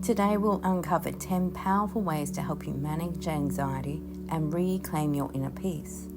Today we'll uncover 10 powerful ways to help you manage anxiety and reclaim your inner peace.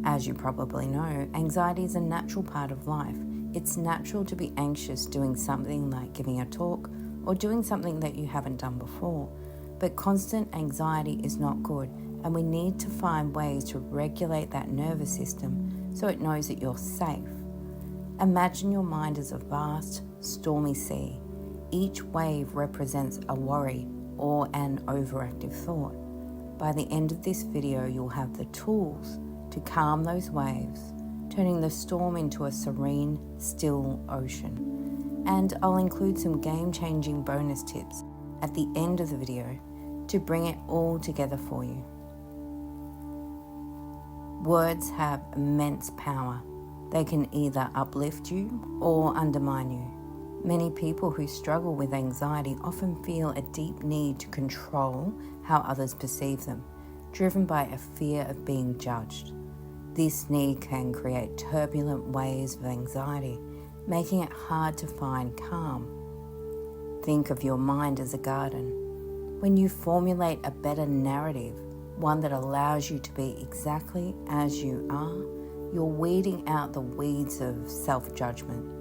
As you probably know, anxiety is a natural part of life. It's natural to be anxious doing something like giving a talk or doing something that you haven't done before. But constant anxiety is not good, and we need to find ways to regulate that nervous system so it knows that you're safe. Imagine your mind as a vast, stormy sea. Each wave represents a worry or an overactive thought. By the end of this video, you'll have the tools to calm those waves, turning the storm into a serene, still ocean. And I'll include some game-changing bonus tips at the end of the video to bring it all together for you. Words have immense power. They can either uplift you or undermine you. Many people who struggle with anxiety often feel a deep need to control how others perceive them, driven by a fear of being judged. This need can create turbulent waves of anxiety, making it hard to find calm. Think of your mind as a garden. When you formulate a better narrative, one that allows you to be exactly as you are, you're weeding out the weeds of self-judgment.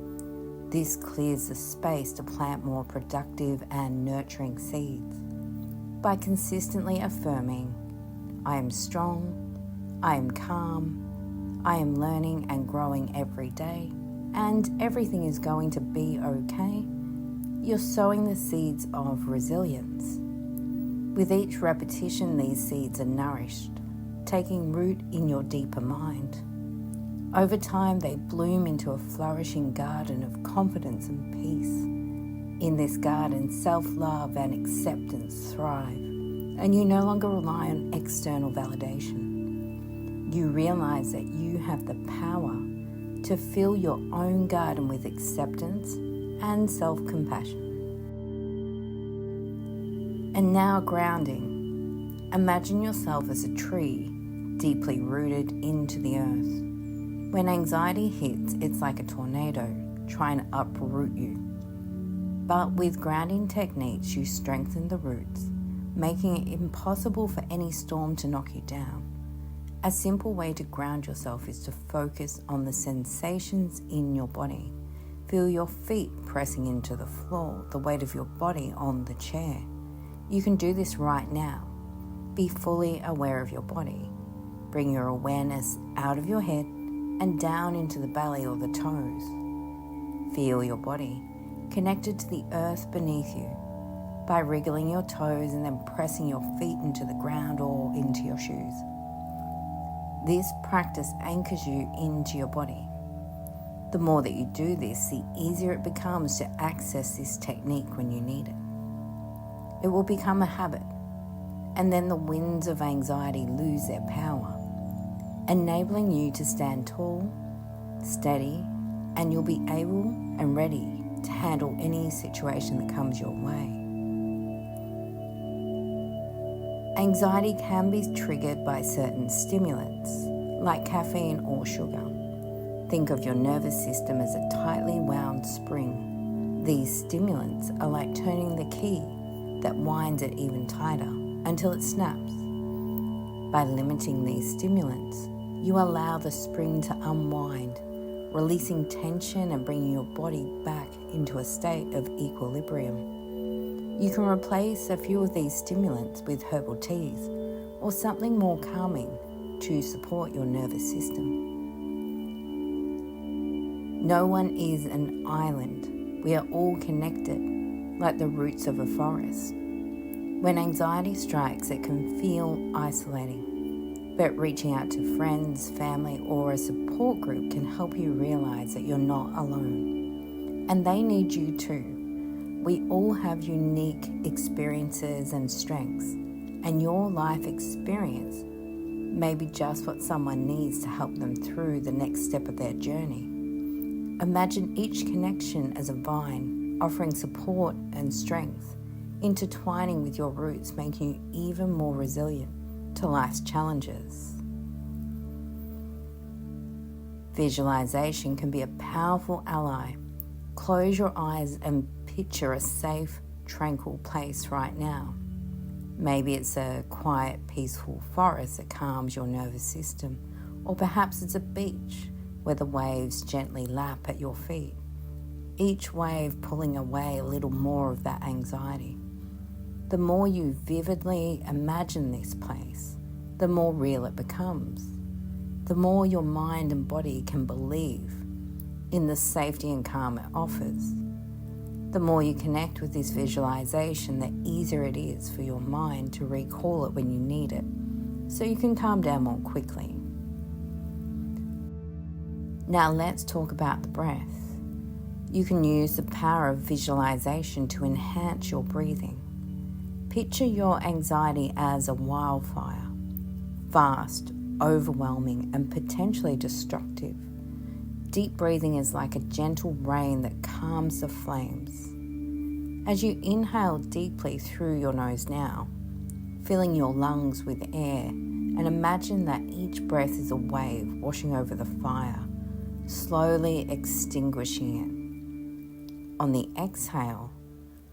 This clears the space to plant more productive and nurturing seeds. By consistently affirming, I am strong, I am calm, I am learning and growing every day, and everything is going to be okay, you're sowing the seeds of resilience. With each repetition, these seeds are nourished, taking root in your deeper mind. Over time, they bloom into a flourishing garden of confidence and peace. In this garden, self-love and acceptance thrive, and you no longer rely on external validation. You realize that you have the power to fill your own garden with acceptance and self-compassion. And now grounding. Imagine yourself as a tree deeply rooted into the earth. When anxiety hits, it's like a tornado trying to uproot you. But with grounding techniques, you strengthen the roots, making it impossible for any storm to knock you down. A simple way to ground yourself is to focus on the sensations in your body. Feel your feet pressing into the floor, the weight of your body on the chair. You can do this right now. Be fully aware of your body. Bring your awareness out of your head and down into the belly or the toes. Feel your body connected to the earth beneath you by wriggling your toes and then pressing your feet into the ground or into your shoes. This practice anchors you into your body. The more that you do this, the easier it becomes to access this technique when you need it. It will become a habit, and then the winds of anxiety lose their power, enabling you to stand tall, steady, and you'll be able and ready to handle any situation that comes your way. Anxiety can be triggered by certain stimulants, like caffeine or sugar. Think of your nervous system as a tightly wound spring. These stimulants are like turning the key that winds it even tighter until it snaps. By limiting these stimulants, you allow the spring to unwind, releasing tension and bringing your body back into a state of equilibrium. You can replace a few of these stimulants with herbal teas or something more calming to support your nervous system. No one is an island. We are all connected, like the roots of a forest. When anxiety strikes, it can feel isolating, but reaching out to friends, family, or a support group can help you realize that you're not alone. And they need you too. We all have unique experiences and strengths, and your life experience may be just what someone needs to help them through the next step of their journey. Imagine each connection as a vine, offering support and strength, intertwining with your roots, making you even more resilient to life's challenges. Visualization can be a powerful ally. Close your eyes and picture a safe, tranquil place right now. Maybe it's a quiet, peaceful forest that calms your nervous system, or perhaps it's a beach where the waves gently lap at your feet, each wave pulling away a little more of that anxiety. The more you vividly imagine this place, the more real it becomes. The more your mind and body can believe in the safety and calm it offers. The more you connect with this visualization, the easier it is for your mind to recall it when you need it, so you can calm down more quickly. Now let's talk about the breath. You can use the power of visualization to enhance your breathing. Picture your anxiety as a wildfire, fast, overwhelming, and potentially destructive. Deep breathing is like a gentle rain that calms the flames. As you inhale deeply through your nose now, filling your lungs with air, and imagine that each breath is a wave washing over the fire, slowly extinguishing it. On the exhale,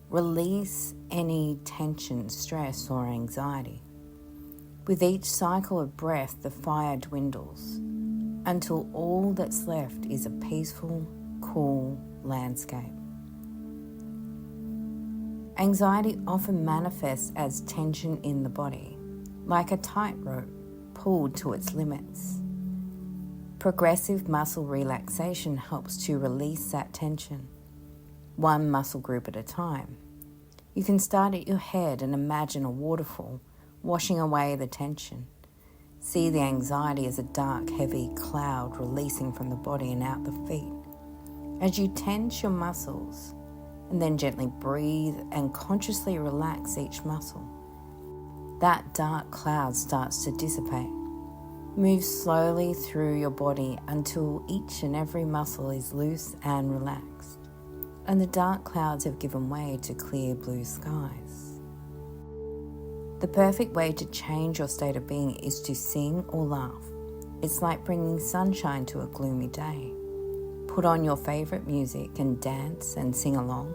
release any tension, stress, or anxiety. With each cycle of breath, the fire dwindles until all that's left is a peaceful, cool landscape. Anxiety often manifests as tension in the body, like a tightrope pulled to its limits. Progressive muscle relaxation helps to release that tension, one muscle group at a time. You can start at your head and imagine a waterfall washing away the tension. See the anxiety as a dark, heavy cloud releasing from the body and out the feet. As you tense your muscles, and then gently breathe and consciously relax each muscle, that dark cloud starts to dissipate. Move slowly through your body until each and every muscle is loose and relaxed, and the dark clouds have given way to clear blue skies. The perfect way to change your state of being is to sing or laugh. It's like bringing sunshine to a gloomy day. Put on your favorite music and dance and sing along,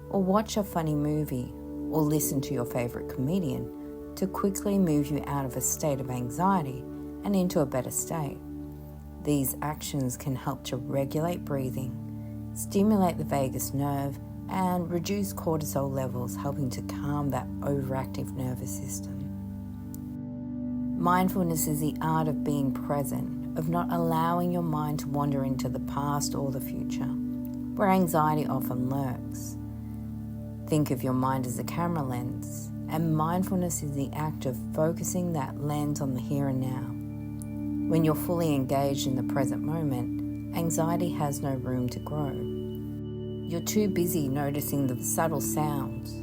or watch a funny movie, or listen to your favorite comedian to quickly move you out of a state of anxiety and into a better state. These actions can help to regulate breathing, stimulate the vagus nerve, and reduce cortisol levels, helping to calm that overactive nervous system. Mindfulness is the art of being present, of not allowing your mind to wander into the past or the future, where anxiety often lurks. Think of your mind as a camera lens, and mindfulness is the act of focusing that lens on the here and now. When you're fully engaged in the present moment, anxiety has no room to grow. You're too busy noticing the subtle sounds,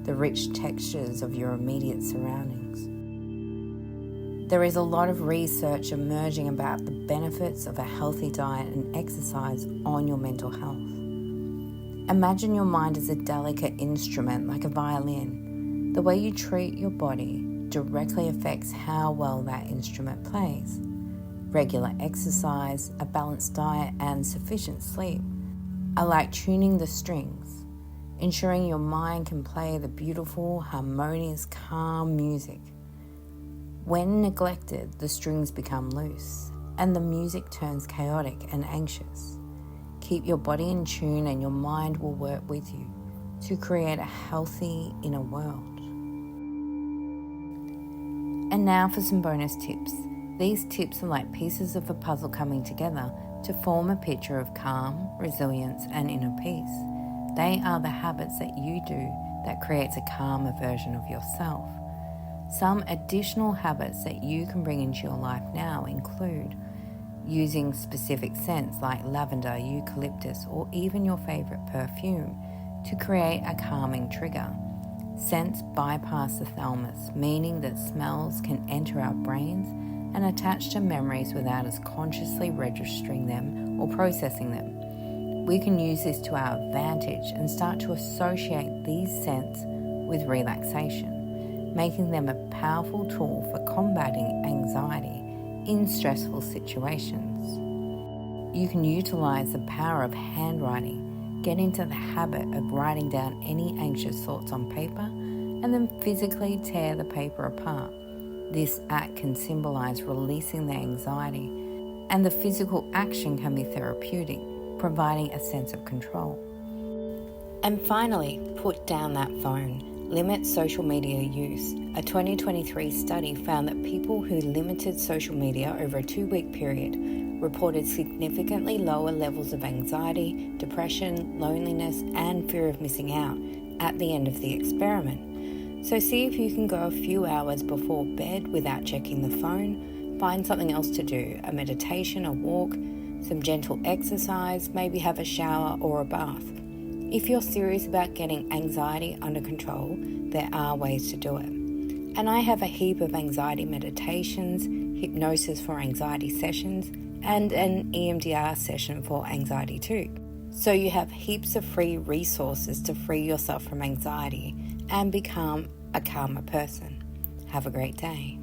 the rich textures of your immediate surroundings. There is a lot of research emerging about the benefits of a healthy diet and exercise on your mental health. Imagine your mind as a delicate instrument like a violin. The way you treat your body directly affects how well that instrument plays. Regular exercise, a balanced diet, and sufficient sleep are like tuning the strings, ensuring your mind can play the beautiful, harmonious, calm music. When neglected, the strings become loose and the music turns chaotic and anxious. Keep your body in tune and your mind will work with you to create a healthy inner world. And now for some bonus tips. These tips are like pieces of a puzzle coming together to form a picture of calm, resilience, and inner peace. They are the habits that you do that creates a calmer version of yourself. Some additional habits that you can bring into your life now include using specific scents like lavender, eucalyptus, or even your favorite perfume to create a calming trigger. Scents bypass the thalamus, meaning that smells can enter our brains and attach to memories without us consciously registering them or processing them. We can use this to our advantage and start to associate these scents with relaxation, making them a powerful tool for combating anxiety in stressful situations. You can utilize the power of handwriting Get into the habit of writing down any anxious thoughts on paper and then physically tear the paper apart. This act can symbolize releasing the anxiety, and the physical action can be therapeutic, providing a sense of control. And finally, put down that phone. Limit social media use. A 2023 study found that people who limited social media over a 2-week period reported significantly lower levels of anxiety, depression, loneliness, and fear of missing out at the end of the experiment. So see if you can go a few hours before bed without checking the phone. Find something else to do, a meditation, a walk, some gentle exercise, maybe have a shower or a bath. If you're serious about getting anxiety under control, there are ways to do it. And I have a heap of anxiety meditations, hypnosis for anxiety sessions, and an EMDR session for anxiety too. So you have heaps of free resources to free yourself from anxiety and become a calmer person. Have a great day.